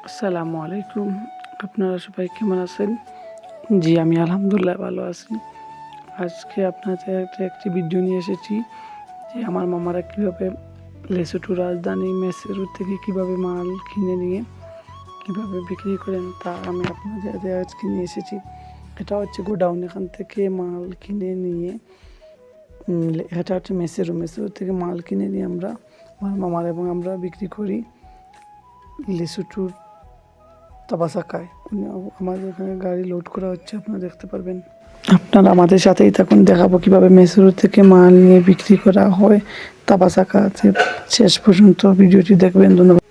আসসালামু আলাইকুম। আপনারা সবাই কেমন আছেন? জি, আমি আলহামদুলিল্লাহ ভালো আছি। আজকে আপনাদের একটি ভিডিও নিয়ে এসেছি যে আমার মামারা কীভাবে লেসোটো রাজধানী মেসেরু থেকে কীভাবে মাল কিনে নিয়ে কীভাবে বিক্রি করেন তা আমি আপনাদের আজকে নিয়ে এসেছি। এটা হচ্ছে গোডাউন, এখান থেকে মাল কিনে নিয়ে এটা হচ্ছে মেসেরু থেকে মাল কিনে নিয়ে আমার মামারা এবং আমরা বিক্রি করি লেসোটোর তাবাসাকায়। আমাদের এখানে গাড়ি লোড করা হচ্ছে, আপনারা দেখতে পারবেন। আপনারা আমাদের সাথেই থাকুন, দেখাবো কীভাবে মেসুরু থেকে মাল নিয়ে বিক্রি করা হয় তাবাসাকাতে। শেষ পর্যন্ত ভিডিওটি দেখবেন, ধন্যবাদ।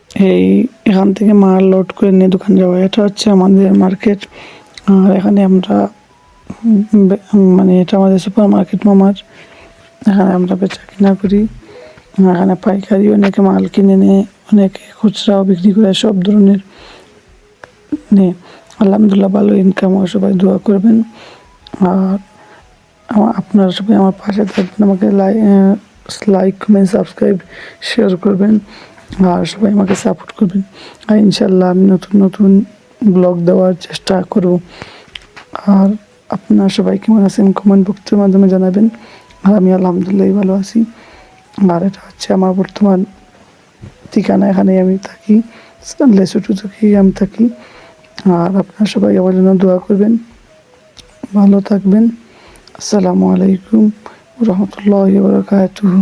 এখান থেকে মাল লোড করে নিয়ে দোকান যাওয়া, এটা হচ্ছে আমাদের মার্কেট। আর এখানে আমরা এটা আমাদের সুপার মার্কেট মামার, এখানে আমরা বেচা কিনা করি। এখানে পাইকারি অনেকে মাল কিনে নেয়, অনেকে খুচরাও বিক্রি করে, সব ধরনের নিয়ে আলহামদুলিল্লাহ ভালো ইনকাম হয়। সবাই দোয়া করবেন আর আপনারা সবাই আমার পাশে থাকবেন, আমাকে লাইক কমেন্ট সাবস্ক্রাইব শেয়ার করবেন আর সবাই আমাকে সাপোর্ট করবেন। আর ইনশাল্লাহ আমি নতুন নতুন ব্লগ দেওয়ার চেষ্টা করব। আর আপনারা সবাই কেমন আছেন কমেন্ট বক্সের মাধ্যমে জানাবেন। আর আমি আলহামদুলিল্লাহ ভালো আছি। আর এটা হচ্ছে আমার বর্তমান ঠিকানা, এখানে আমি থাকি, লেসোটো থেকেই আমি থাকি। আর আপনারা সবাই আমার জন্য দোয়া করবেন, ভালো থাকবেন। আসসালামু আলাইকুম ওয়া রাহমাতুল্লাহি ওয়া বারাকাতুহু।